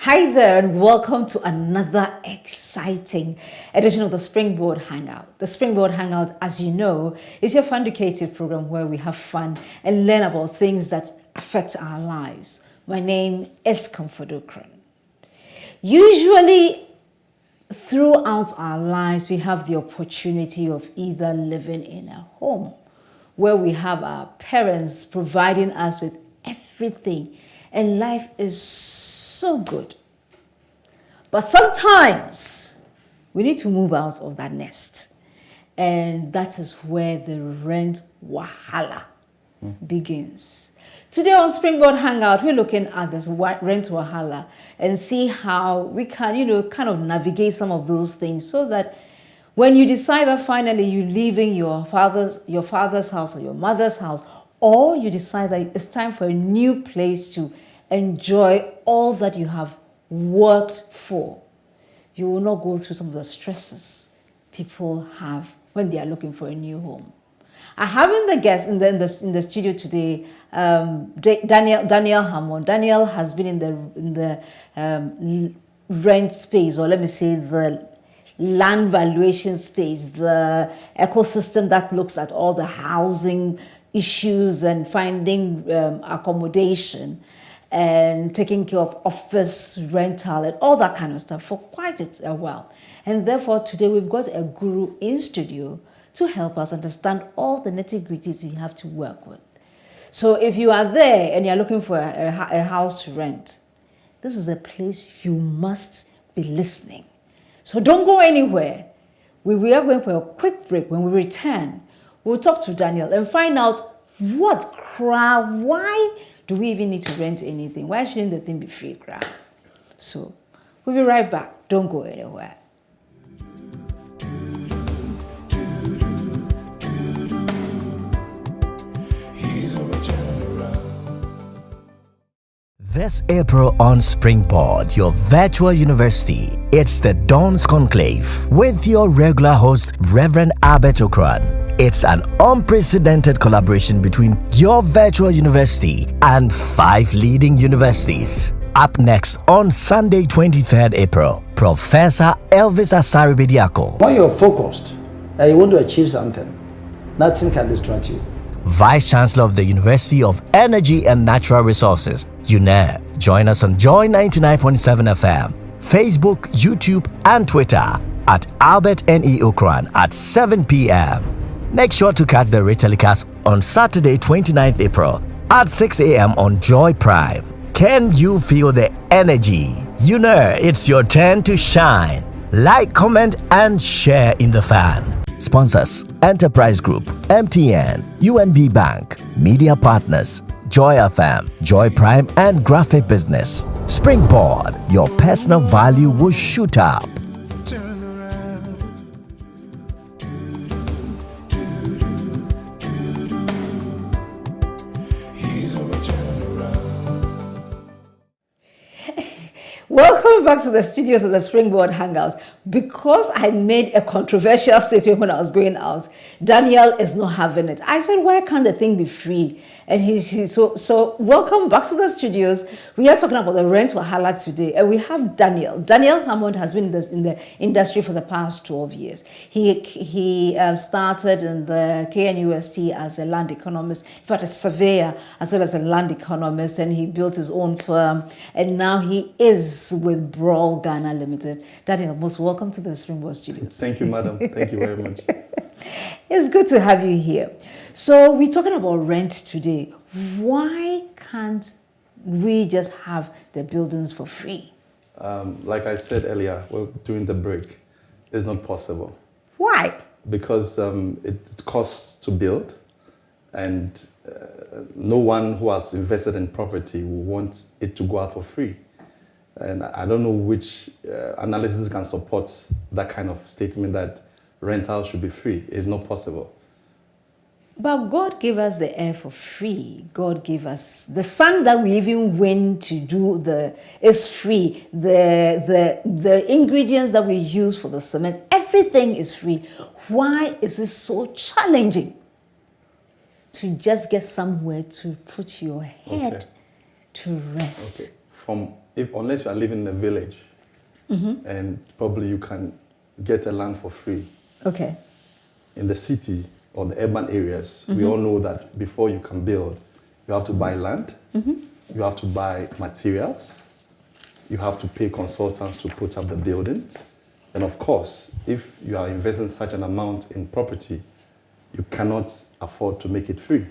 Hi there, and welcome to another exciting edition of the Springboard Hangout. The Springboard Hangout, as you know, is your fun educative program where we have fun and learn about things that affect our lives. My name is Comfort Okran. Usually, throughout our lives, we have the opportunity of either living in a home where we have our parents providing us with everything, and life is so good. But sometimes we need to move out of that nest, and that is where the rent wahala begins. Today on Springboard Hangout, we're looking at this rent wahala and see how we can, kind of navigate some of those things so that when you decide that finally you're leaving your father's house or your mother's house, or you decide that it's time for a new place to enjoy all that you have worked for, you will not go through some of the stresses people have when they are looking for a new home. I have in the guest in the studio today, Daniel Hammond. Daniel has been in the rent space, or let me say the land valuation space, the ecosystem that looks at all the housing issues and finding accommodation and taking care of office rental and all that kind of stuff for quite a while. And therefore, today we've got a guru in studio to help us understand all the nitty-gritties we have to work with. So if you are there and you're looking for a house to rent, this is a place you must be listening. So don't go anywhere. We are going for a quick break. When we return, we'll talk to Daniel and find out why do we even need to rent anything? Why shouldn't the thing be free crowd? So we'll be right back. Don't go anywhere. This April on Springboard, your virtual university, it's the Dawn's Conclave with your regular host, Reverend Albert Okran. It's an unprecedented collaboration between your virtual university and 5 leading universities. Up next on Sunday, 23rd April, Professor Elvis Asari Bediako. When you're focused and you want to achieve something, nothing can distract you. Vice Chancellor of the University of Energy and Natural Resources, UNER. Join us on Joy 99.7 FM, Facebook, YouTube, and Twitter at Albert N.E. Okran at 7 p.m. Make sure to catch the retelecast on Saturday, 29th April at 6 a.m. on Joy Prime. Can you feel the energy? UNER, it's your turn to shine. Like, comment, and share in the fan. Sponsors: Enterprise Group, MTN, UNB Bank, Media Partners, Joy FM, Joy Prime, and Graphic Business. Springboard, your personal value will shoot up. Welcome back to the studios of the Springboard Hangouts. Because I made a controversial statement when I was going out, Daniel is not having it. I said, why can't the thing be free? And he's so welcome back to the studios. We are talking about the rent wahala today, and we have Daniel. Daniel Hammond has been in the industry for the past 12 years. He started in the KNUST as a land economist, in fact, a surveyor as well as a land economist, and he built his own firm, and now he is with Brawl Ghana Limited. Daniel, most welcome to the Springboard Studios. Thank you, madam. Thank you very much. It's good to have you here. So we're talking about rent today. Why can't we just have the buildings for free? Like I said earlier, during the break, it's not possible. Why? Because it costs to build, and no one who has invested in property will want it to go out for free. And I don't know which analysis can support that kind of statement that rental should be free. It's not possible. But God gave us the air for free. God gave us the sun that we even went to do is free. The ingredients that we use for the cement, everything is free. Why is it so challenging to just get somewhere to put your head to rest? Okay. From unless you are living in a village, and probably you can get a land for free. Okay. In the city or the urban areas, we all know that before you can build, you have to buy land, you have to buy materials, you have to pay consultants to put up the building. And of course, if you are investing such an amount in property, you cannot afford to make it free.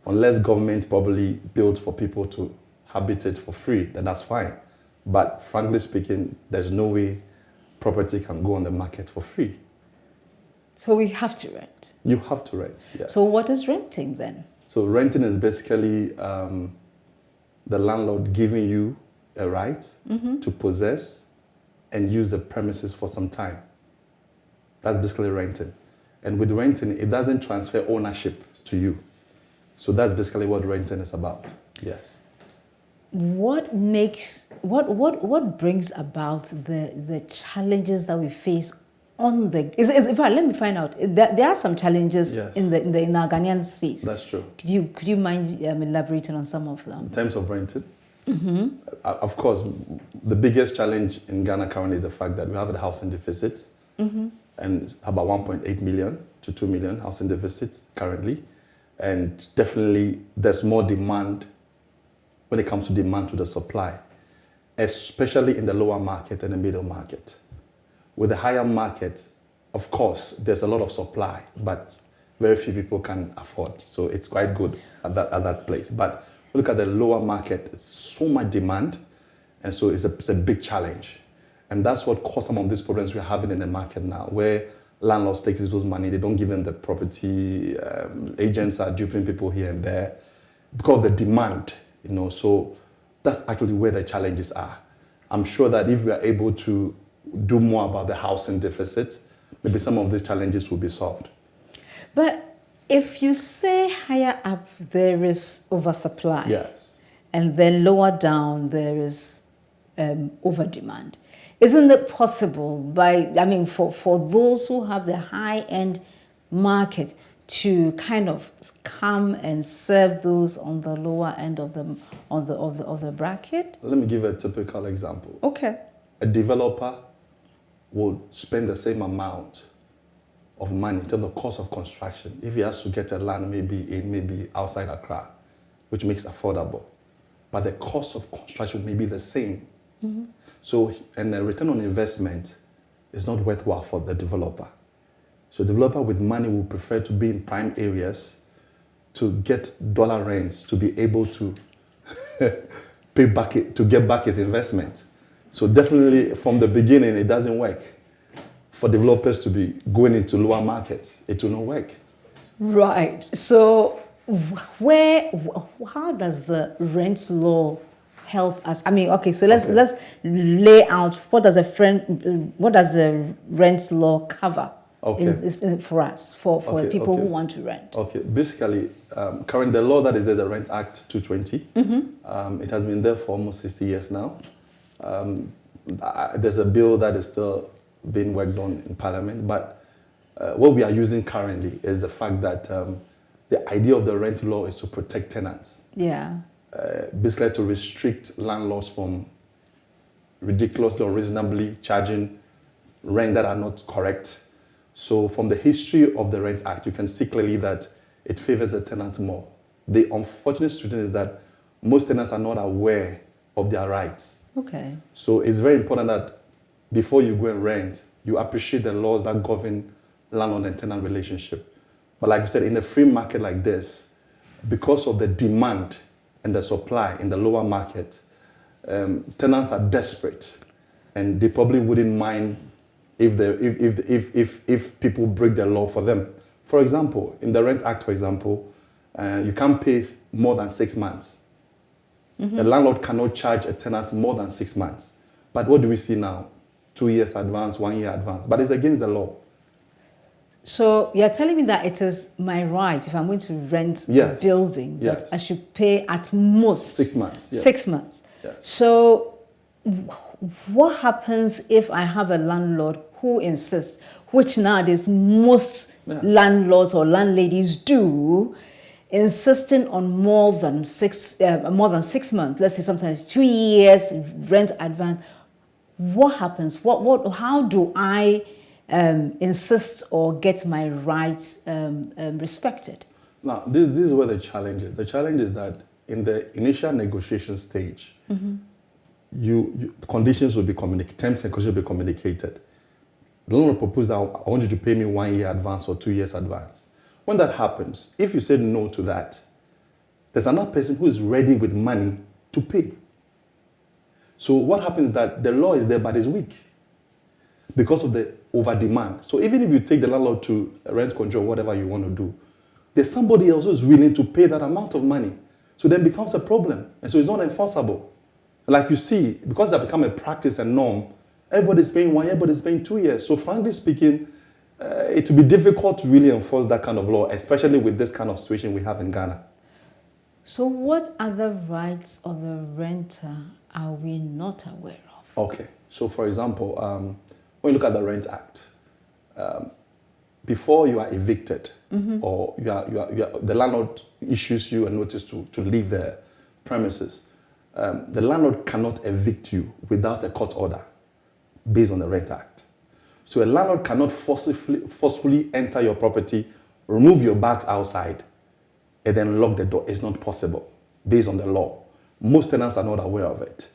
Unless government probably builds for people to habitate for free, then that's fine. But frankly speaking, there's no way property can go on the market for free. So we have to rent. You have to rent, yes. So what is renting then? So renting is basically the landlord giving you a right to possess and use the premises for some time. That's basically renting. And with renting, it doesn't transfer ownership to you. So that's basically what renting is about, yes. What brings about the challenges that we face on the, in fact, let me find out. There are some challenges Yes. in our Ghanaian space. That's true. Could you mind elaborating on some of them? In terms of renting, of course, the biggest challenge in Ghana currently is the fact that we have a housing deficit, and about 1.8 million to 2 million housing deficits currently, and definitely there's more demand when it comes to demand to the supply, especially in the lower market and the middle market. With the higher market, of course, there's a lot of supply, but very few people can afford. So it's quite good at that place. But look at the lower market, it's so much demand, and so it's a big challenge. And that's what caused some of these problems we're having in the market now, where landlords take those money, they don't give them the property, agents are duping people here and there because of the demand, so that's actually where the challenges are. I'm sure that if we are able to do more about the housing deficit, maybe some of these challenges will be solved. But if you say higher up there is oversupply, Yes. and then lower down there is over demand, isn't it possible for those who have the high-end market to kind of come and serve those on the lower end of the bracket? Let me give a typical example. Okay. A developer will spend the same amount of money in terms of cost of construction if he has to get a land maybe outside Accra, which makes affordable. But the cost of construction may be the same. So, and the return on investment is not worthwhile for the developer. So the developer with money will prefer to be in prime areas to get dollar rents to be able to get back his investment. So definitely from the beginning, it doesn't work. For developers to be going into lower markets, it will not work. Right. So how does the rent law help us? So let's lay out what does the rent law cover for us, for people who want to rent. Okay, basically, current the law that is there, the Rent Act 220, it has been there for almost 60 years now. There's a bill that is still being worked on in Parliament, but what we are using currently is the fact that the idea of the rent law is to protect tenants. Yeah. Basically to restrict landlords from ridiculously or unreasonably charging rent that are not correct. So from the history of the Rent Act, you can see clearly that it favors the tenant more. The unfortunate situation is that most tenants are not aware of their rights. Okay. So it's very important that before you go and rent, you appreciate the laws that govern landlord and tenant relationship. But like I said, in a free market like this, because of the demand and the supply in the lower market, tenants are desperate, and they probably wouldn't mind if people break the law for them. For example, in the Rent Act, for example, you can't pay more than 6 months. The landlord cannot charge a tenant more than 6 months. But what do we see now? 2 years advance, 1 year advance. But it's against the law. So you're telling me that it is my right, if I'm going to rent a building, that I should pay at most 6 months. Yes. 6 months. Yes. So what happens if I have a landlord who insists, which nowadays most landlords or landladies do, insisting on more than 6 months, let's say sometimes 2 years rent advance, what happens? How do I insist or get my rights respected? Now, this is where the challenge is. The challenge is that in the initial negotiation stage, conditions will be communicated, terms and conditions will be communicated. The landlord proposed that I want you to pay me 1 year advance or 2 years advance. When that happens, if you said no to that, there's another person who is ready with money to pay. So what happens is that the law is there but it's weak because of the over demand. So even if you take the landlord to rent control, whatever you want to do, there's somebody else who is willing to pay that amount of money. So then it becomes a problem. And so it's not enforceable. Like you see, because that become a practice and norm, everybody's paying 1 year, everybody's paying 2 years. So frankly speaking, it will be difficult to really enforce that kind of law, especially with this kind of situation we have in Ghana. So what other rights of the renter are we not aware of? Okay. So for example, when you look at the Rent Act, before you are evicted or the landlord issues you a notice to leave the premises, the landlord cannot evict you without a court order based on the Rent Act. So a landlord cannot forcefully enter your property, remove your bags outside, and then lock the door. It's not possible based on the law. Most tenants are not aware of it.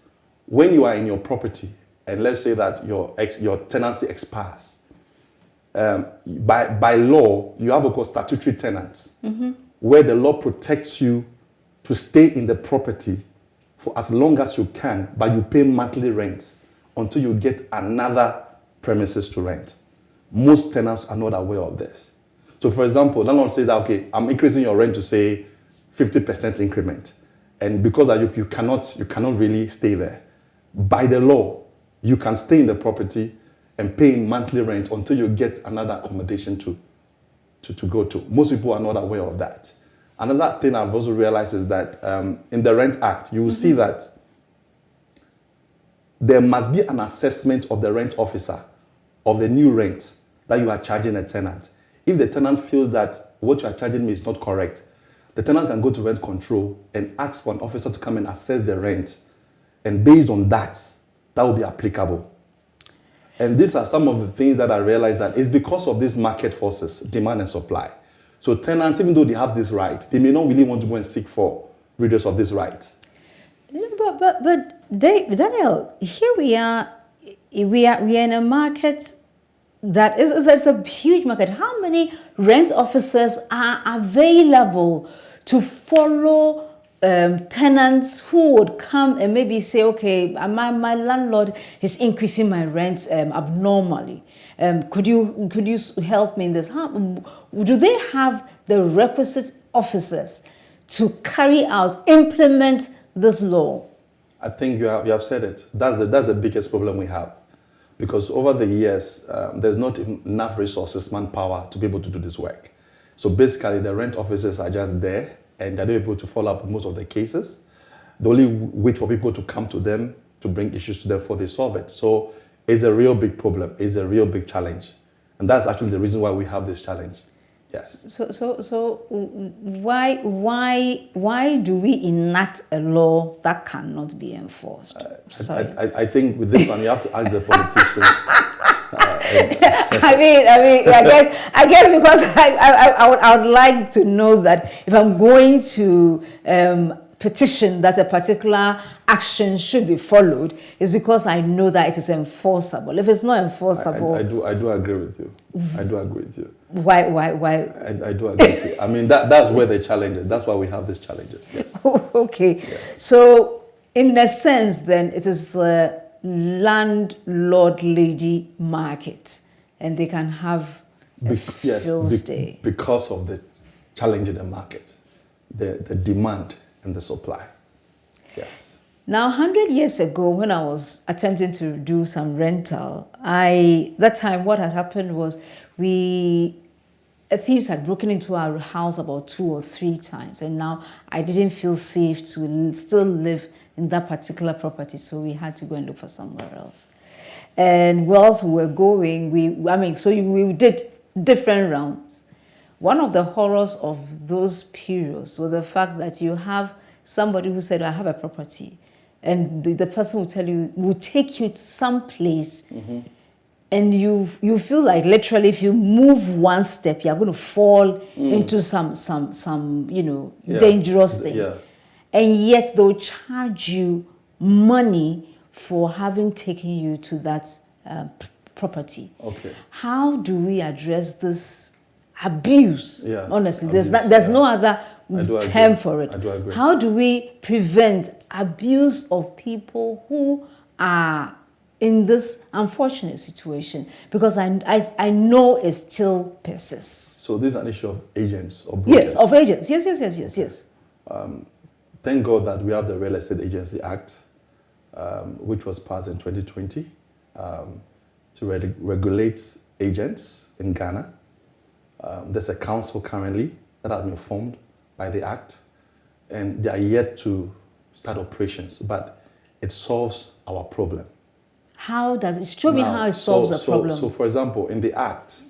When you are in your property, and let's say that your tenancy expires, by law, you have a statutory tenants, where the law protects you to stay in the property for as long as you can, but you pay monthly rent until you get another premises to rent. Most tenants are not aware of this. So for example, landlord says that, okay, I'm increasing your rent to say 50% increment. And because that you cannot really stay there. By the law, you can stay in the property and pay monthly rent until you get another accommodation to go to. Most people are not aware of that. Another thing I've also realized is that in the Rent Act, you will see that there must be an assessment of the rent officer of the new rent that you are charging a tenant. If the tenant feels that what you are charging me is not correct, the tenant can go to rent control and ask for an officer to come and assess the rent. And based on that, that will be applicable. And these are some of the things that I realized that it's because of these market forces, demand and supply. So tenants, even though they have this right, they may not really want to go and seek for redress of this right. But Daniel, here we are in a market that is a huge market. How many rent officers are available to follow tenants who would come and maybe say, okay, my landlord is increasing my rents abnormally. Could you help me in this? Do they have the requisite officers to implement this law? I think you have said it. That's the biggest problem we have. Because over the years, there's not enough resources, manpower to be able to do this work. So basically, the rent officers are just there and they're not able to follow up with most of the cases. They only wait for people to come to them to bring issues to them before they solve it. So it's a real big problem. It's a real big challenge. And that's actually the reason why we have this challenge. Yes. So why do we enact a law that cannot be enforced? I think with this one you have to ask the politicians. I guess because I would like to know that if I'm going to petition that a particular action should be followed, is because I know that it is enforceable. If it's not enforceable, I do agree with you. I do agree with you. Why? I do agree with you. I mean, that's where the challenge is. That's why we have these challenges. Yes. Okay. Yes. So, in a sense, then it is a landlord-lady market, and they can have stay because of the challenge in the market, the demand and the supply. Yes. Now, 100 years ago, when I was attempting to do some rental, that time what had happened was thieves had broken into our house about 2 or 3 times, and now I didn't feel safe to still live in that particular property, so we had to go and look for somewhere else. And whilst we were going, we did different rounds. one of the horrors of those periods was the fact that you have somebody who said, I have a property, and the person will tell you, will take you to some place, and you feel like literally if you move one step, you're going to fall into some dangerous thing. Yeah. And yet they'll charge you money for having taken you to that property. Okay. How do we address this abuse? Yeah, Honestly, abuse, there's no other I do term agree. for it. I do agree. How do we prevent abuse of people who are in this unfortunate situation? Because I know it still persists. So this is an issue of agents or brokers. Yes, of agents. Yes. Thank God that we have the Real Estate Agency Act, which was passed in 2020 to regulate agents in Ghana. There's a council currently that has been formed by the Act, and they are yet to start operations, but it solves our problem. How does it? Show me how it solves the problem. So, for example, in the Act,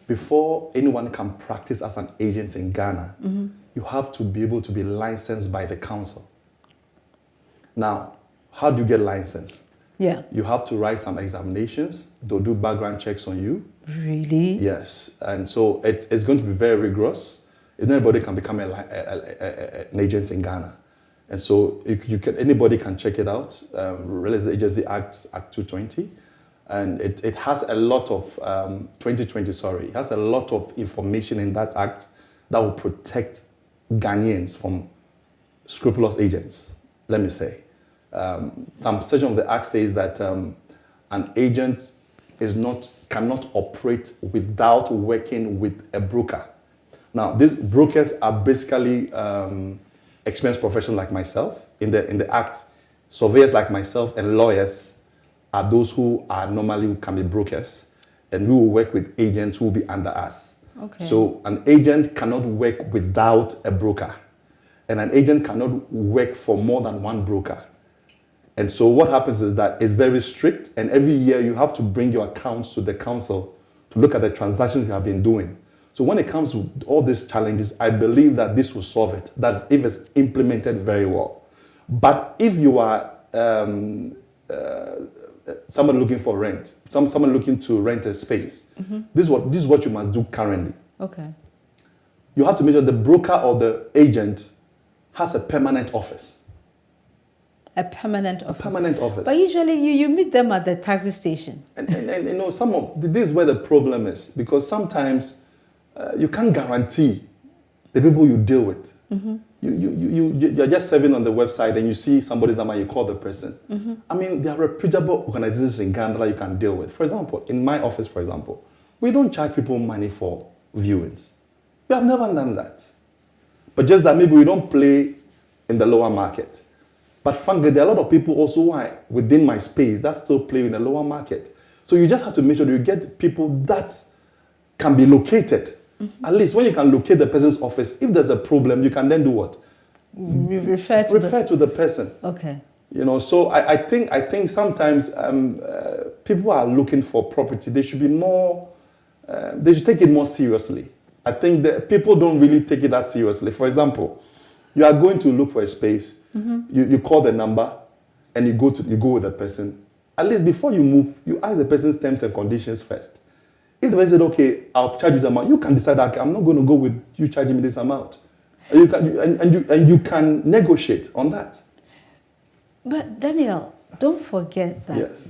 before anyone can practice as an agent in Ghana, you have to be able to be licensed by the council. Now, how do you get licensed? Yeah. You have to write some examinations. They'll do background checks on you. Really? Yes. And so it's going to be very rigorous. Not everybody can become an agent in Ghana. And so anybody can check it out. Real Estate Agency Act 220. And it has a lot of, 2020, it has a lot of information in that act that will protect Ghanaians from scrupulous agents, let me say. Some section of the act says that an agent cannot operate without working with a broker. Now, these brokers are basically experienced professionals like myself. In the act, surveyors like myself and lawyers are those who can be brokers, and we will work with agents who will be under us. Okay. So an agent cannot work without a broker, and an agent cannot work for more than one broker. And so what happens is that it's very strict, and every year you have to bring your accounts to the council to look at the transactions you have been doing. So when it comes to all these challenges, I believe that this will solve it. That's if it's implemented very well. But if you are somebody looking for rent, someone looking to rent a space, this is what you must do currently. Okay. You have to make sure the broker or the agent has a permanent office. A permanent office. A permanent office. But usually you meet them at the taxi station. And this is where the problem is, because sometimes you can't guarantee the people you deal with. You're just serving on the website and you see somebody's number, you call the person. I mean, there are reputable organizations in Ghana that you can deal with. For example, in my office, we don't charge people money for viewings. We have never done that. But just that maybe we don't play in the lower market. But frankly, there are a lot of people also who are within my space that still play in the lower market. So you just have to make sure that you get people that can be located. At least when you can locate the person's office, if there's a problem, you can then do what? Refer to the person. Okay. So I think sometimes people are looking for property. They should be more. They should take it more seriously. I think that people don't really take it that seriously. For example, you are going to look for a space. You call the number, and you go with the person. At least before you move, you ask the person's terms and conditions first. If the person said, "Okay, I'll charge you this amount," you can decide, "Okay, I'm not going to go with you charging me this amount." And you can negotiate on that. But Daniel, don't forget that. Yes.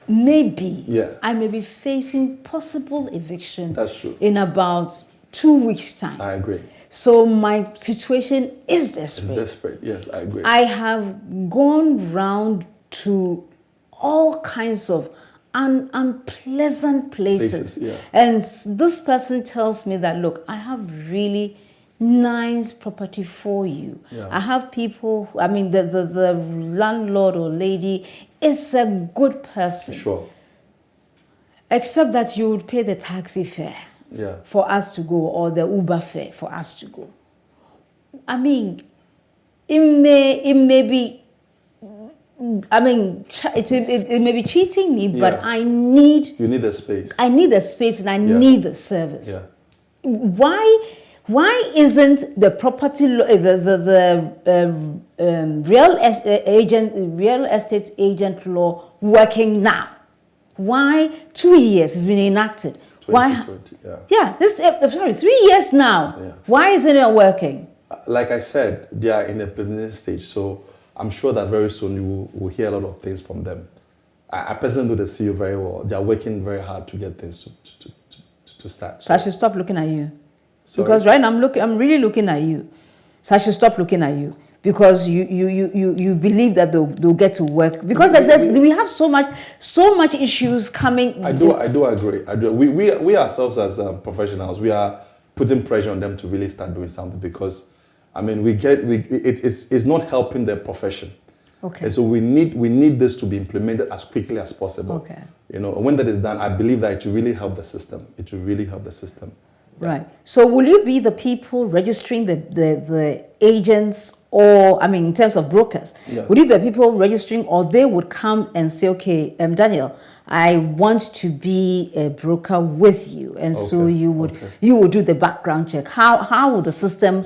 Maybe I may be facing possible eviction. That's true. In about 2 weeks' time. I agree. So my situation is desperate. It's desperate. Yes, I agree. I have gone round to all kinds of unpleasant places. And this person tells me that, look, I have really nice property for you. I have people, the landlord or lady is a good person. Sure. Except that you would pay the taxi fare for us to go, or the Uber fare for us to go. It may be, it may be cheating me, but I need... You need a space. I need a space and I need the service. Yeah. why isn't the property real estate agent law working now? Why 2 years has been enacted? Why? 2020, Yeah, 3 years now. Yeah. Why isn't it working? Like I said, they are in the preliminary stage, so I'm sure that very soon you will hear a lot of things from them. I personally know the CEO very well. They are working very hard to get things to start. So I should stop looking at you. Sorry? Because right now I'm really looking at you. So I should stop looking at you. Because you believe that they'll get to work. Because we have so much issues coming. I do agree. We ourselves as professionals, we are putting pressure on them to really start doing something, because I mean it's not helping their profession. Okay. And so we need this to be implemented as quickly as possible. Okay. You know, and when that is done, I believe that it will really help the system. It will really help the system. Right. So will you be the people registering the agents, or I mean in terms of brokers? Yeah. Would you be the people registering, or they would come and say, okay, Daniel, I want to be a broker with you, and so you would do the background check. How will the system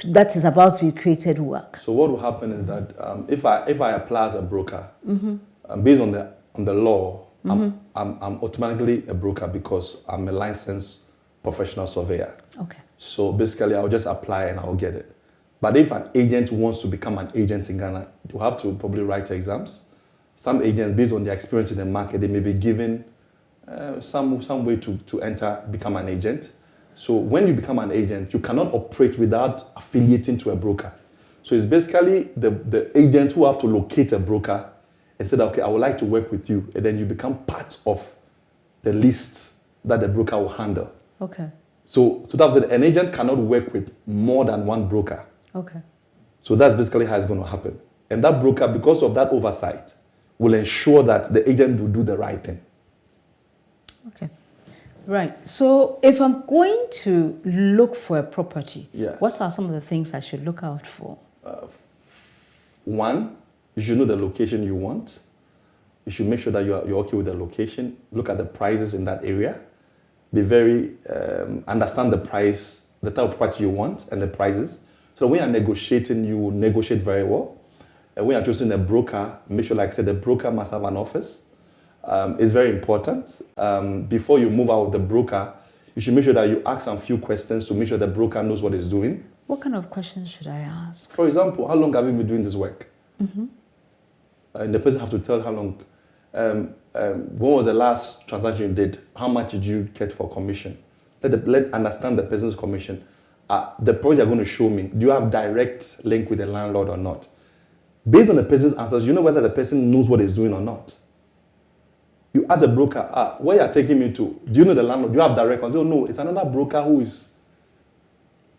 that is about to be created work? So what will happen is that if I apply as a broker, based on the law, I'm automatically a broker because I'm a licensed professional surveyor. Okay. So basically, I'll just apply and I'll get it. But if an agent wants to become an agent in Ghana, you have to probably write exams. Some agents, based on their experience in the market, they may be given some way to become an agent. So when you become an agent, you cannot operate without affiliating to a broker. So it's basically the agent who have to locate a broker and say, okay, I would like to work with you. And then you become part of the list that the broker will handle. Okay. So that's it. An agent cannot work with more than one broker. Okay. So that's basically how it's going to happen. And that broker, because of that oversight, will ensure that the agent will do the right thing. Okay. Right. So if I'm going to look for a property, Yes. what are some of the things I should look out for? One, you should know the location you want. You should make sure that you're okay with the location. Look at the prices in that area. Be very, understand the price, the type of property you want and the prices. So when you're negotiating, you will negotiate very well. And when you're choosing a broker, make sure, like I said, the broker must have an office. It's very important. Before you move out with the broker, you should make sure that you ask some few questions to make sure the broker knows what he's doing. What kind of questions should I ask? For example, how long have you been doing this work? Mm-hmm. And the person have to tell how long. When was the last transaction you did? How much did you get for commission? Let understand the person's commission. The project you're going to show me, do you have direct link with the landlord or not? Based on the person's answers, you know whether the person knows what he's doing or not. You ask a broker, where you're taking me to, do you know the landlord? Do you have direct contact? Oh no, it's another broker who is.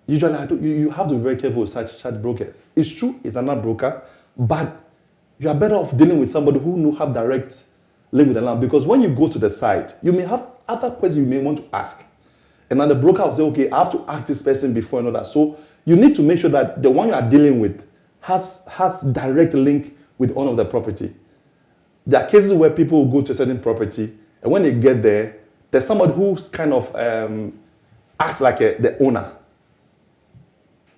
Usually, you have to be very careful with such brokers. It's true, it's another broker, but you are better off dealing with somebody who have direct link with the landlord. Because when you go to the site, you may have other questions you may want to ask. And then the broker will say, okay, I have to ask this person before and all that. So you need to make sure that the one you are dealing with has direct link with owner of the property. There are cases where people will go to a certain property, and when they get there, there's somebody who kind of acts like the owner.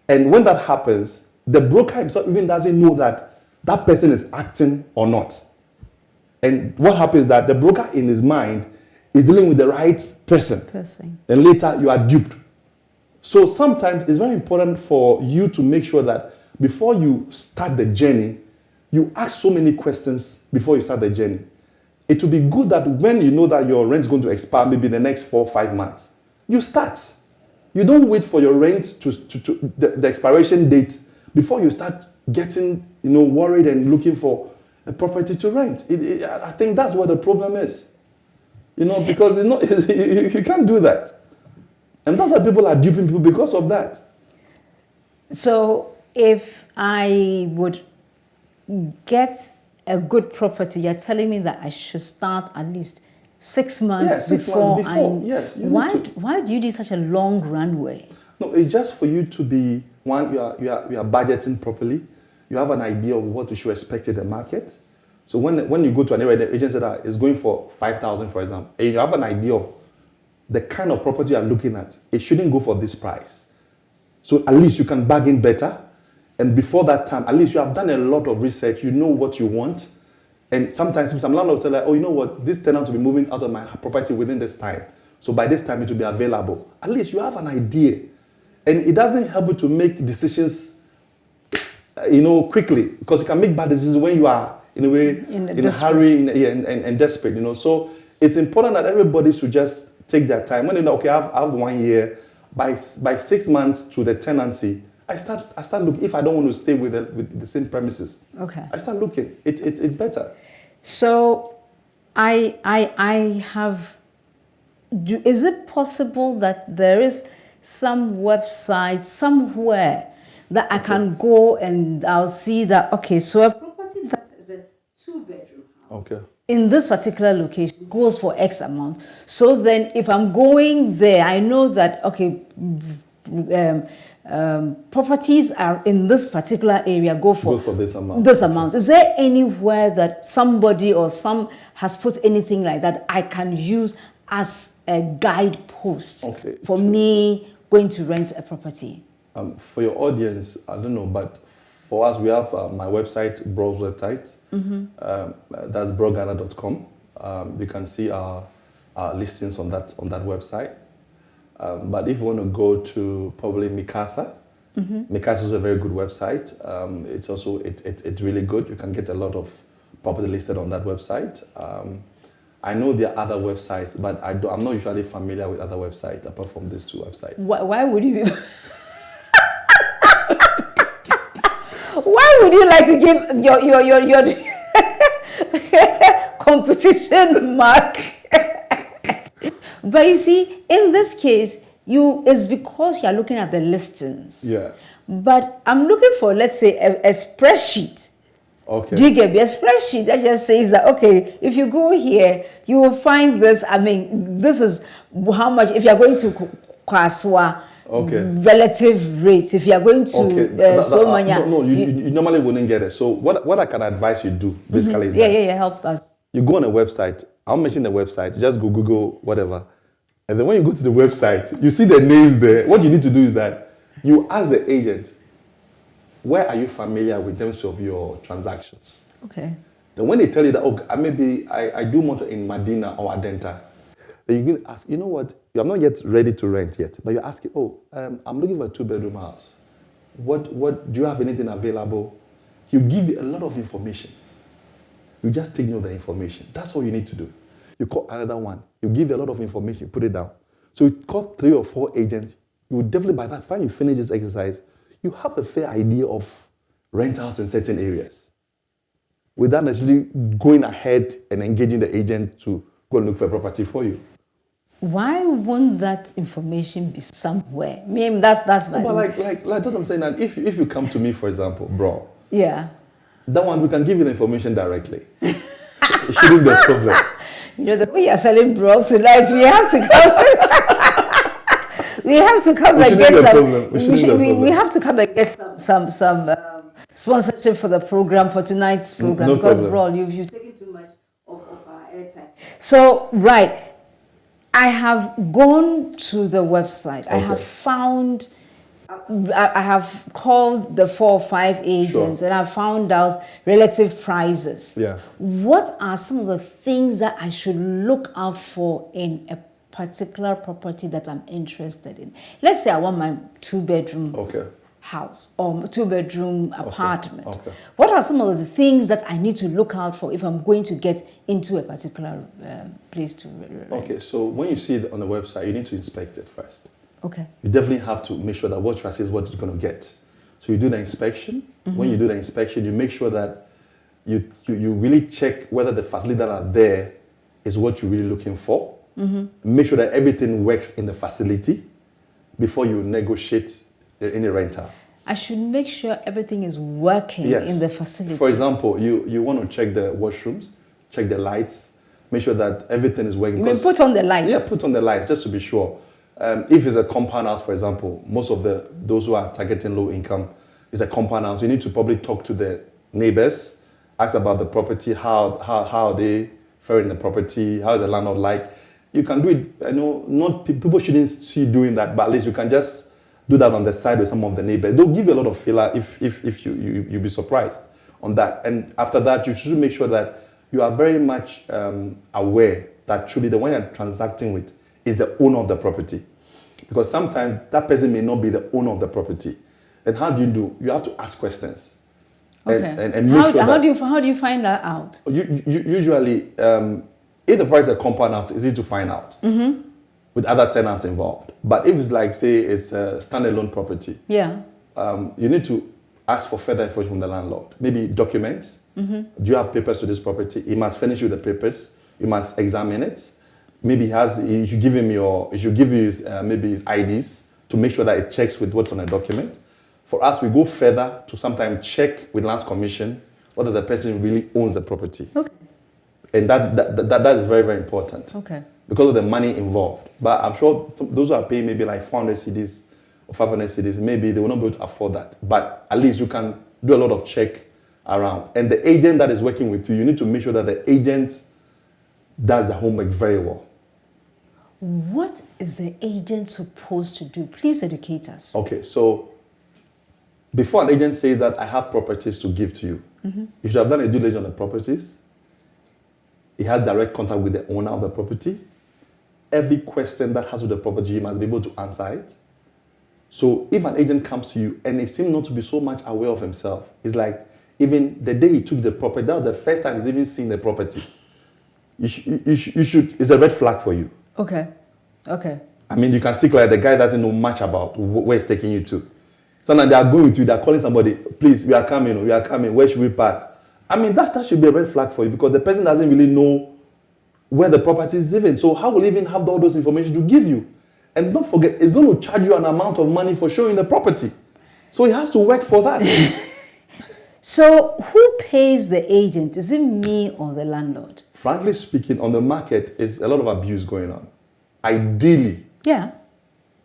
And when that happens, the broker himself even doesn't know that that person is acting or not. And what happens is that the broker in his mind is dealing with the right person. And later you are duped. So sometimes it's very important for you to make sure that before you start the journey, you ask so many questions before you start the journey. It will be good that when you know that your rent is going to expire maybe in the next 4 or 5 months, you start. You don't wait for your rent to the expiration date before you start getting worried and looking for a property to rent. I think that's what the problem is. Because it's not, you can't do that. And that's why people are duping people because of that. So if I would get a good property, you're telling me that I should start at least 6 months before. Yes. Why do you need such a long runway? No, it's just for you to be, one, you are budgeting properly. You have an idea of what you should expect in the market. So when you go to an area, the agent said that it's going for 5,000, for example, and you have an idea of the kind of property you're looking at, it shouldn't go for this price. So at least you can bargain better. And before that time, at least you have done a lot of research, you know what you want. And sometimes some landlords say like, oh, you know what, this tenant will be moving out of my property within this time. So by this time it will be available. At least you have an idea. And it doesn't help you to make decisions, quickly. Because you can make bad decisions when you are, in a way, in a hurry and desperate, So it's important that everybody should just take their time. When they know, okay, I have 1 year, by 6 months to the tenancy, I start looking. If I don't want to stay with the same premises, okay, I start looking. It's better. So, I have. Is it possible that there is some website somewhere that I can go and I'll see that, okay, so a property that is a 2-bedroom house in this particular location goes for X amount. So then if I'm going there, I know that, okay, properties are in this particular area go for this amount. This amount. Is there anywhere that somebody or some has put anything like that I can use as a guidepost for me going to rent a property? For your audience, I don't know, but for us, we have my website, Bro's website. That's brogana.com. You can see our listings on that website. But if you want to go to probably Mikasa, Mikasa is a very good website. It's also it's really good. You can get a lot of property listed on that website. I know there are other websites, but I'm not usually familiar with other websites apart from these two websites. Why would you be? Why would you like to give your competition mark? But you see, in this case, it's because you're looking at the listings. Yeah. But I'm looking for, let's say, a spreadsheet. Okay. Do you get me? A spreadsheet that just says that, okay, if you go here, you will find this. I mean, this is how much, if you're going to Kwaswa, relative rates. If you are going to you normally wouldn't get it. So what I can advise you do, basically, is help us. You go on a website. I'll mention the website. Just Google whatever. And then when you go to the website, you see the names there. What you need to do is that you ask the agent, where are you familiar with in terms of your transactions? Okay. Then when they tell you that, maybe I do more in Medina or Adenta, then you can ask, you know what, you're not yet ready to rent yet, but you're asking, I'm looking for a 2-bedroom house. What do you have anything available? You give a lot of information. You just take note of the information. That's all you need to do. You call another one. You give a lot of information. You put it down. So you call 3 or 4 agents. You will definitely, by that time you finish this exercise, you have a fair idea of rentals in certain areas without actually going ahead and engaging the agent to go and look for a property for you. Why won't that information be somewhere? I mean, that's my... But like that's what I'm saying. That if you come to me, for example, bro. Yeah. That one, we can give you the information directly. It shouldn't be a problem. You know, the way you're selling bro tonight, we have to come. We have to come and get some. We have to come and get some sponsorship for the program, for tonight's program, no because problem. bro, you've taken too much of our airtime. So right, I have gone to the website. I have found. I have called the 4 or 5 agents and I found out relative prices. Yeah. What are some of the things that I should look out for in a particular property that I'm interested in? Let's say I want my 2-bedroom house or 2-bedroom apartment. Okay. What are some of the things that I need to look out for if I'm going to get into a particular place to rent? Okay, so when you see it on the website, you need to inspect it first. Okay. You definitely have to make sure that what you see is what you're going to get. So you do the inspection. When you do the inspection, you make sure that you really check whether the facilities that are there is what you're really looking for. Make sure that everything works in the facility before you negotiate any rental. I should make sure everything is working in the facility. For example, you want to check the washrooms, check the lights, make sure that everything is working. You mean put on the lights? Yeah, put on the lights just to be sure. If it's a compound house, for example, most of those who are targeting low income, is a compound house. You need to probably talk to the neighbors, ask about the property, how they fare in the property, how is the landlord like, you can do it. I know not people shouldn't see you doing that, but at least you can just do that on the side with some of the neighbors. They'll give you a lot of filler if you'll be surprised on that. And after that, you should make sure that you are very much aware that truly the one you're transacting with is the owner of the property. Because sometimes that person may not be the owner of the property. And how do you do? You have to ask questions. Okay. And make sure how do you find that out? Usually, if the price is a compound house, it's easy to find out with other tenants involved. But if it's like, say, it's a standalone property, Yeah. You need to ask for further information from the landlord. Maybe documents. Do you have papers to this property? He must finish with the papers. You must examine it. Maybe you should give you his maybe his IDs to make sure that it checks with what's on the document. For us, we go further to sometimes check with Lands Commission whether the person really owns the property. Okay. And that is very, very important. Okay. Because of the money involved. But I'm sure those who are paying maybe like 400 cedis or 500 cedis, maybe they will not be able to afford that. But at least you can do a lot of check around. And the agent that is working with you, you need to make sure that the agent does the homework very well. What is the agent supposed to do? Please educate us. Okay, so before an agent says that I have properties to give to you, you should have done a due diligence on the properties. He has direct contact with the owner of the property. Every question that has with the property, he must be able to answer it. So if an agent comes to you and he seems not to be so much aware of himself, it's like even the day he took the property, that was the first time he's even seen the property. You should, it's a red flag for you. Okay. Okay. I mean, you can see like the guy doesn't know much about where he's taking you to. Sometimes they are going with you, they're calling somebody, please, we are coming, where should we pass? I mean, that should be a red flag for you because the person doesn't really know where the property is even. So how will he even have all those information to give you? And don't forget, it's going to charge you an amount of money for showing the property. So he has to work for that. So who pays the agent? Is it me or the landlord? Frankly speaking, on the market, is a lot of abuse going on. Ideally, Yeah.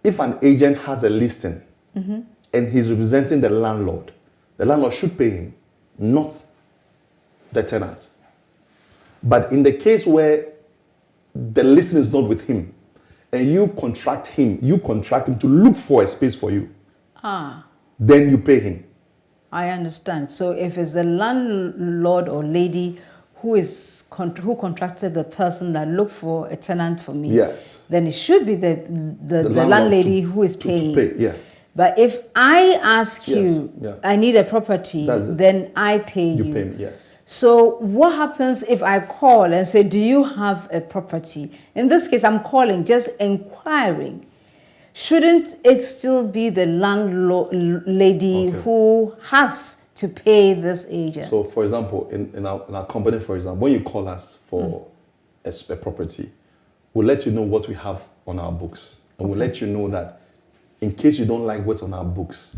if an agent has a listing and he's representing the landlord should pay him, not the tenant. But in the case where the listing is not with him and you contract him to look for a space for you, then you pay him. I understand. So if it's the landlord or lady who contracted the person that looked for a tenant for me, yes, then it should be the landlady who is paying. To pay, yeah. But if I ask you, yeah. I need a property, then I pay you. You pay me, yes. So what happens if I call and say, do you have a property? In this case, I'm calling, just inquiring. Shouldn't it still be the landlady who has to pay this agent? So, for example, in our company, for example, when you call us for a property, we'll let you know what we have on our books. And we'll let you know that in case you don't like what's on our books,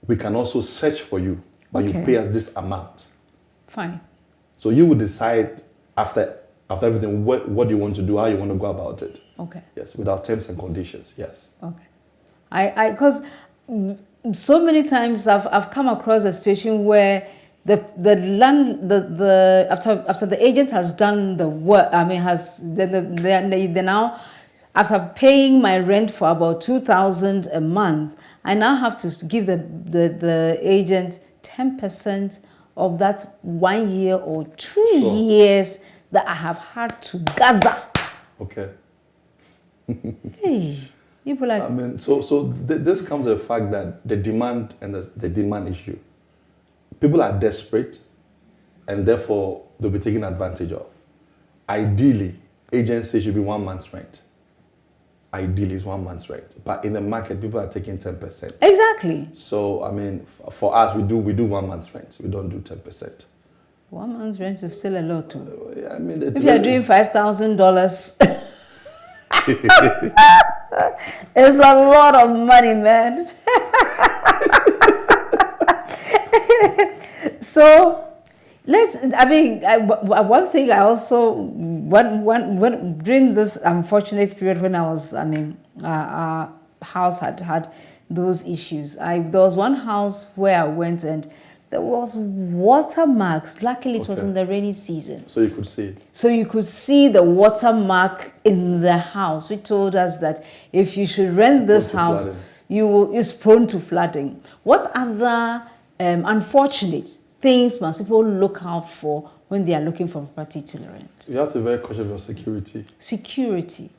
we can also search for you, but you pay us this amount. Fine. So you will decide after everything what you want to do, how you want to go about it. Okay. Yes, with our terms and conditions. Yes. Okay. I because so many times I've come across a situation where after the agent has done the work, I mean they now, after paying my rent for about 2,000 a month, I now have to give the agent 10% of that 1 year or 2 years that I have had to gather. Okay. Hey, people like. I mean, this comes to the fact that the demand and the demand issue. People are desperate, and therefore they'll be taken advantage of. Ideally, agency should be 1 month's rent. Ideally, it's 1 month's rent. But in the market, people are taking 10%. Exactly. So, I mean, for us, we do 1 month's rent. We don't do 10%. 1 month's rent is still a lot too. I mean, if you're doing $5,000, it's a lot of money, man. So one thing I also, when during this unfortunate period when our house had those issues. There was one house where I went and there was watermarks. Luckily, it was Okay. in the rainy season. So you could see it. So you could see the watermark in the house, which told us that if you should rent this Prone to house, flooding. it's prone to flooding. What other unfortunate things must people look out for when they are looking for property to rent? You have to be very cautious of your security. Security.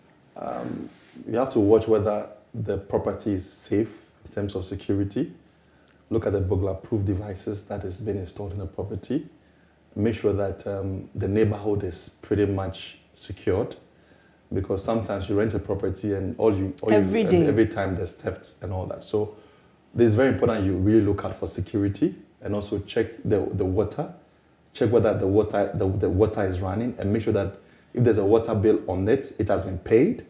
You have to watch whether the property is safe in terms of security. Look at the burglar-proof devices that is being installed in the property. Make sure that the neighborhood is pretty much secured, because sometimes you rent a property and every time there's theft and all that. So it's very important you really look out for security, and also check the water. Check whether the water is running, and make sure that if there's a water bill on it, it has been paid.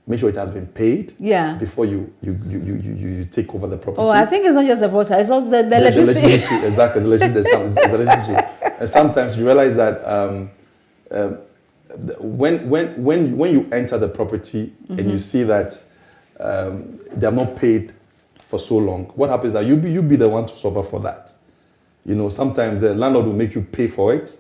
Make sure it has been paid before you take over the property. Oh, I think it's not just the water, it's also the electricity. Exactly, the electricity. And sometimes you realize that when you enter the property and you see that they are not paid for so long, what happens is that you be the one to suffer for that. You know, sometimes the landlord will make you pay for it,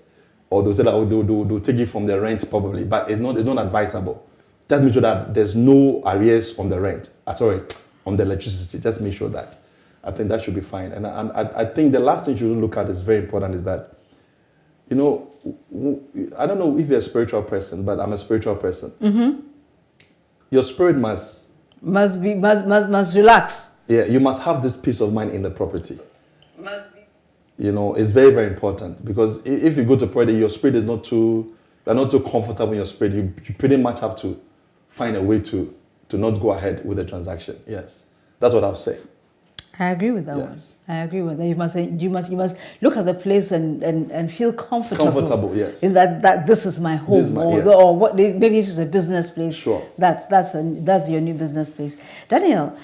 or they'll say that they'll take it from the rent probably, but it's not advisable. Just make sure that there's no arrears on the rent. On the electricity. Just make sure that. I think that should be fine. And I think the last thing you should look at is very important, is that, you know, I don't know if you're a spiritual person, but I'm a spiritual person. Mm-hmm. Your spirit must relax. Yeah, you must have this peace of mind in the property. Must be. You know, it's very, very important, because if you go to property, your spirit is not too comfortable in your spirit. You pretty much have to find a way to not go ahead with the transaction. Yes, that's what I'll say. I agree with that one. I agree with that. You must look at the place and feel comfortable. Comfortable, yes. In that this is my home, or what? Maybe if it's a business place. Sure. That's your new business place. Daniel,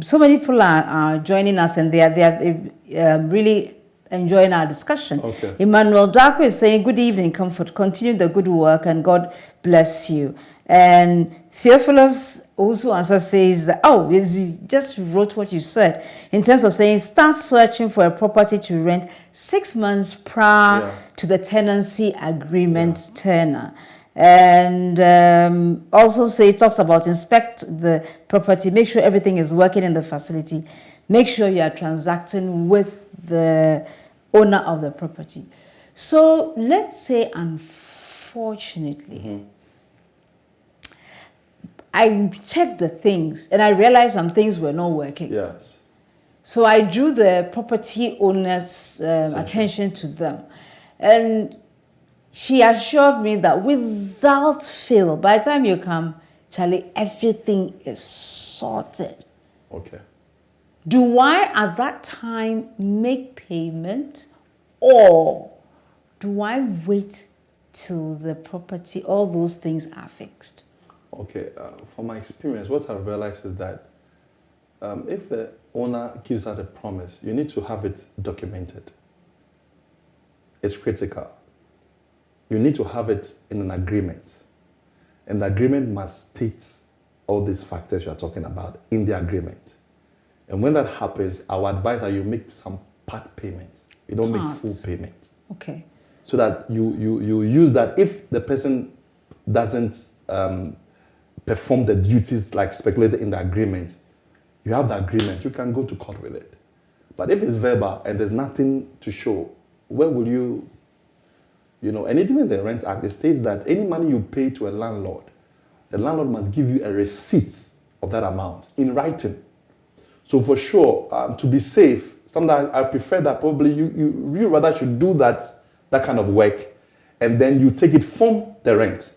so many people are joining us, and they are really enjoying our discussion. Okay. Emmanuel Darko is saying, "Good evening, Comfort. Continue the good work, and God bless you." And Theophilus also says that, he just wrote what you said in terms of saying, start searching for a property to rent 6 months prior to the tenancy agreement tenure. And also talks about inspect the property, make sure everything is working in the facility, make sure you are transacting with the owner of the property. So let's say, unfortunately, I checked the things and I realized some things were not working. Yes. So I drew the property owner's attention to them. And she assured me that without fail, by the time you come, Charlie, everything is sorted. Okay. Do I at that time make payment, or do I wait till the property, all those things are fixed? Okay, from my experience, what I've realized is that if the owner gives out a promise, you need to have it documented. It's critical. You need to have it in an agreement. And the agreement must state all these factors you are talking about in the agreement. And when that happens, I would advise that you make some part payment. You don't make full payment. Okay. So that you use that if the person doesn't perform the duties like speculated in the agreement, you have the agreement, you can go to court with it. But if it's verbal and there's nothing to show, where will you know, and even in the Rent Act, it states that any money you pay to a landlord, the landlord must give you a receipt of that amount in writing. So for sure, to be safe, sometimes I prefer that probably you rather should do that kind of work, and then you take it from the rent.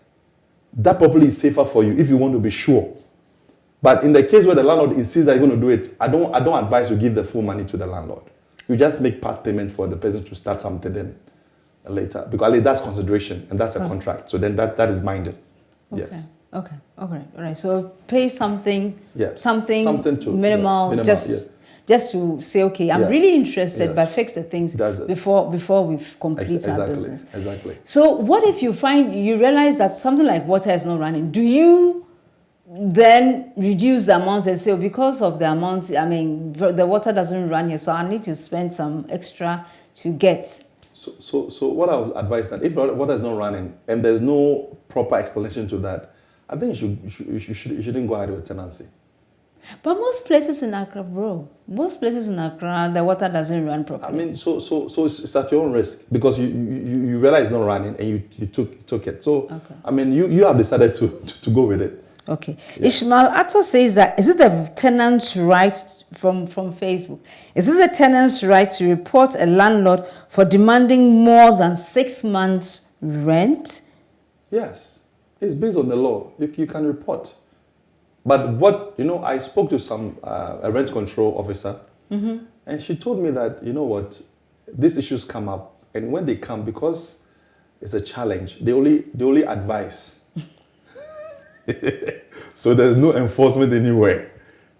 That probably is safer for you if you want to be sure. But in the case where the landlord insists that you're going to do it, I don't advise you give the full money to the landlord. You just make part payment for the person to start something then later, because that's consideration and that's a contract. So then that is binding. Okay. Yes. Okay. All right. So pay something. Yeah. Something to minimal. Just to say, okay, I'm really interested, but fix the things before we've completed our business. Exactly. So what if you realize that something like water is not running? Do you then reduce the amount and say, oh, because of the amount, I mean, the water doesn't run here, so I need to spend some extra to get. So what I would advise that if water is not running and there's no proper explanation to that, I think you shouldn't go ahead with tenancy. But most places in Accra, bro, the water doesn't run properly. I mean, so it's at your own risk because you realize it's not running and you took it. So okay. I mean, you have decided to go with it. Okay. Yeah. Ishmael Atto says that, is it the tenant's right from Facebook? Is it the tenant's right to report a landlord for demanding more than 6 months rent? Yes. It's based on the law. You can report. But I spoke to a rent control officer, and she told me that, these issues come up, and when they come, because it's a challenge, they only advise. So there's no enforcement anywhere,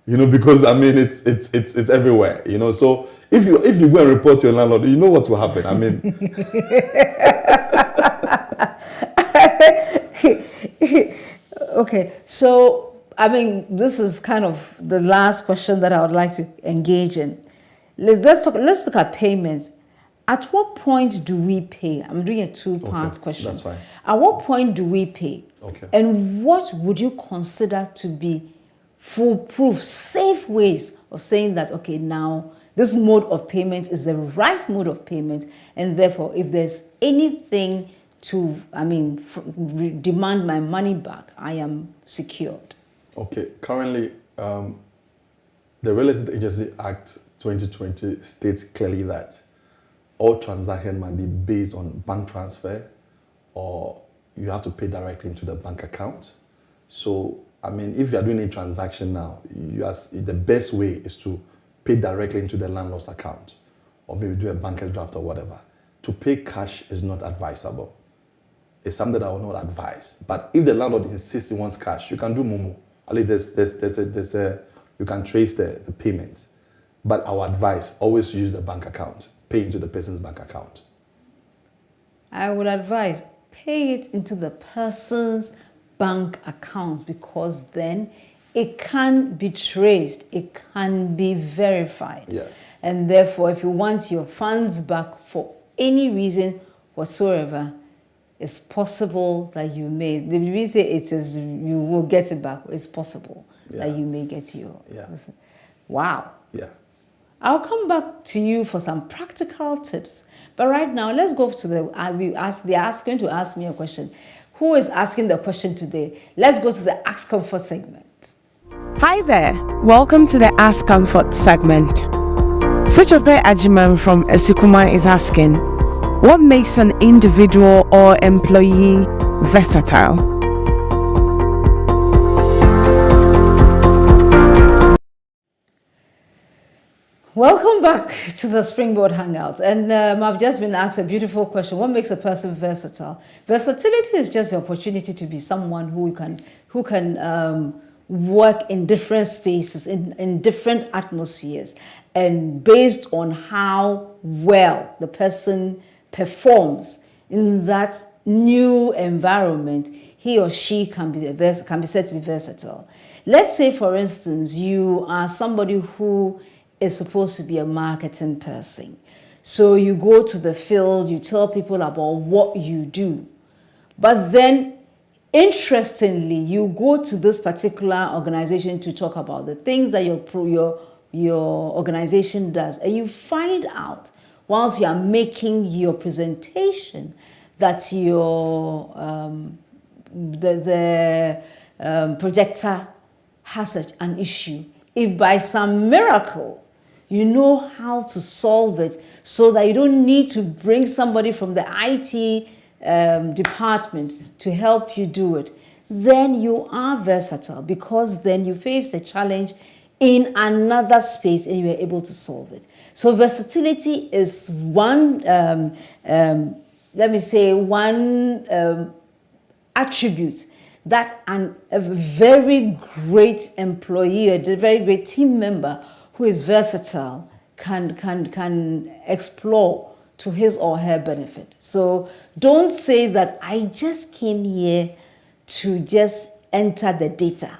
because I mean it's everywhere, So if you go and report to your landlord, you know what will happen. I mean. Okay, so I mean this is kind of the last question that I would like to engage in. Let's look at payments. At what point do we pay? I'm doing a 2-part question. That's fine. At what point do we pay? Okay. And what would you consider to be foolproof, safe ways of saying that, okay, now this mode of payment is the right mode of payment, and therefore if there's anything to, demand my money back, I am secured? Okay. Currently, the Real Estate Agency Act 2020 states clearly that all transactions must be based on bank transfer, or you have to pay directly into the bank account. So, if you are doing a transaction now, the best way is to pay directly into the landlord's account, or maybe do a banker's draft or whatever. To pay cash is not advisable. It's something that I will not advise. But if the landlord insists he wants cash, you can do Momo. At least you can trace the payment. But our advice, always use the bank account. Pay into the person's bank account. I would advise, pay it into the person's bank account, because then it can be traced, it can be verified. Yes. And therefore, if you want your funds back for any reason whatsoever, it's possible that you may, the reason it is you will get it back, it's possible that you may get your. Yeah. Wow. Yeah. I'll come back to you for some practical tips. But right now, let's go to they're going to ask me a question. Who is asking the question today? Let's go to the Ask Comfort segment. Hi there. Welcome to the Ask Comfort segment. Sichope Ajiman from Esikuma is asking, what makes an individual or employee versatile? Welcome back to the Springboard Hangout. And I've just been asked a beautiful question. What makes a person versatile? Versatility is just the opportunity to be someone who can work in different spaces, in different atmospheres. And based on how well the person performs in that new environment, he or she can be said to be versatile. Let's say, for instance, you are somebody who is supposed to be a marketing person. So you go to the field, you tell people about what you do. But then, interestingly, you go to this particular organization to talk about the things that your organization does. And you find out, whilst you are making your presentation, that your projector has an issue. If by some miracle you know how to solve it, so that you don't need to bring somebody from the IT department to help you do it, then you are versatile, because then you face the challenge in another space and you are able to solve it. So versatility is one, attribute that a very great employee, a very great team member who is versatile can explore to his or her benefit. So don't say that I just came here to just enter the data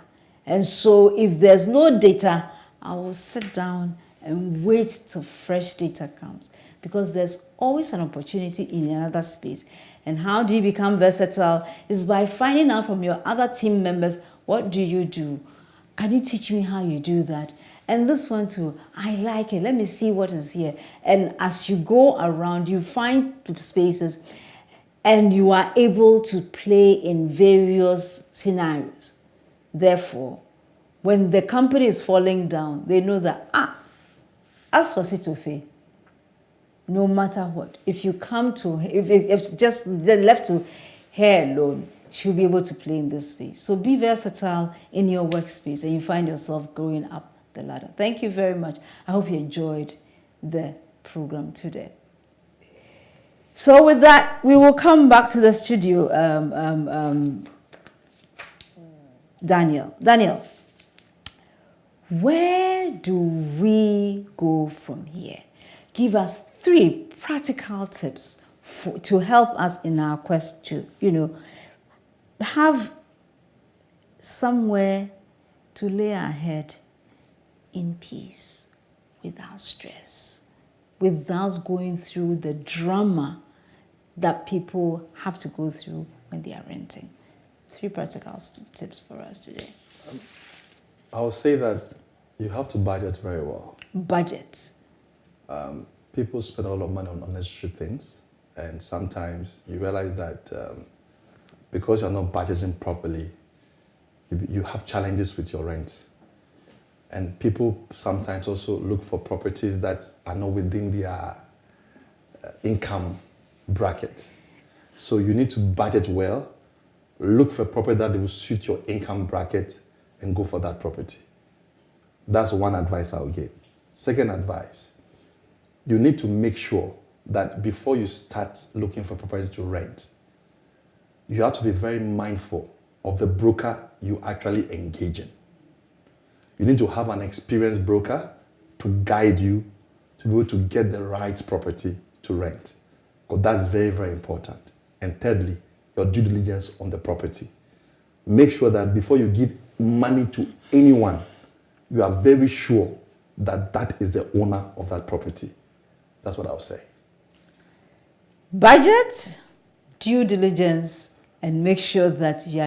And so if there's no data, I will sit down and wait till fresh data comes, because there's always an opportunity in another space. And how do you become versatile? Is by finding out from your other team members, what do you do? Can you teach me how you do that? And this one too, I like it. Let me see what is here. And as you go around, you find spaces and you are able to play in various scenarios. Therefore, when the company is falling down, they know that, as for Sitofe, no matter what, if you come to, if just left to her alone, she'll be able to play in this space. So be versatile in your workspace and you find yourself going up the ladder. Thank you very much. I hope you enjoyed the program today. So with that, we will come back to the studio. Daniel, where do we go from here? Give us 3 practical tips to help us in our quest to, have somewhere to lay our head in peace, without stress, without going through the drama that people have to go through when they are renting. 3 practical tips for us today. I would say that you have to budget very well. Budget. People spend a lot of money on unnecessary things, and sometimes you realize that because you're not budgeting properly, you have challenges with your rent. And people sometimes also look for properties that are not within their income bracket. So you need to budget well, look for a property that will suit your income bracket, and go for that property. That's one advice I would give. Second advice, you need to make sure that before you start looking for property to rent, you have to be very mindful of the broker you actually engage in. You need to have an experienced broker to guide you to be able to get the right property to rent, because that's very, very important. And thirdly, your due diligence on the property. Make sure that before you give money to anyone, you are very sure that that is the owner of that property. That's what I'll say. Budget, due diligence, and make sure that you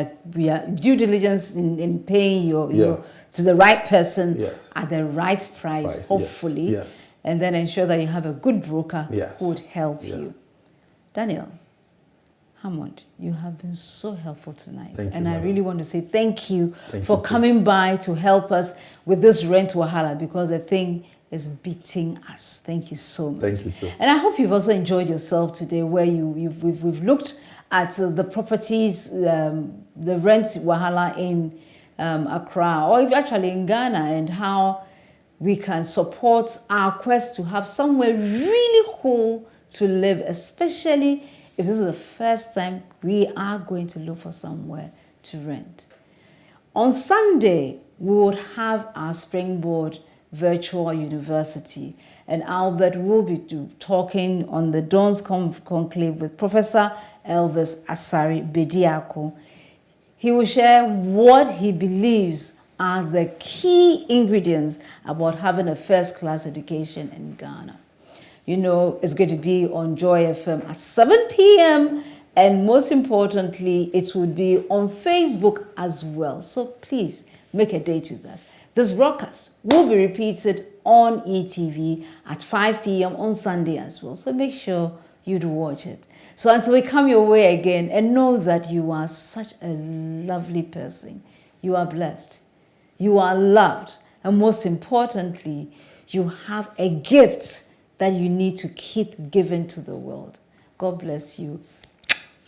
are due diligence in paying your to the right person at the right price, hopefully. Yes. And then ensure that you have a good broker who would help you. Daniel Hammond, you have been so helpful tonight. Thank you, and I madam. really want to say thank you for coming by to help us with this rent wahala, because the thing is beating us. Thank you so much. Thank you too. And I hope you've also enjoyed yourself today, where we've looked at the properties, the rent wahala in Accra, or actually in Ghana, and how we can support our quest to have somewhere really cool to live, especially if this is the first time we are going to look for somewhere to rent. On Sunday, we would have our Springboard Virtual University, and Albert will be talking on the Dawn's Conclave with Professor Elvis Asari Bediako. He will share what he believes are the key ingredients about having a first-class education in Ghana. It's going to be on Joy FM at 7 p.m. And most importantly, it will be on Facebook as well. So please make a date with us. This broadcast will be repeated on ETV at 5 p.m. on Sunday as well. So make sure you do watch it. So until we come your way again, and know that you are such a lovely person. You are blessed. You are loved. And most importantly, you have a gift that you need to keep giving to the world. God bless you.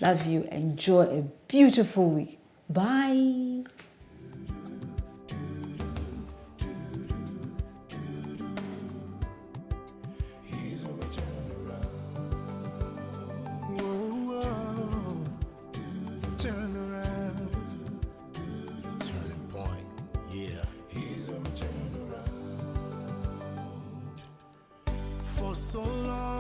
Love you. Enjoy a beautiful week. Bye. So long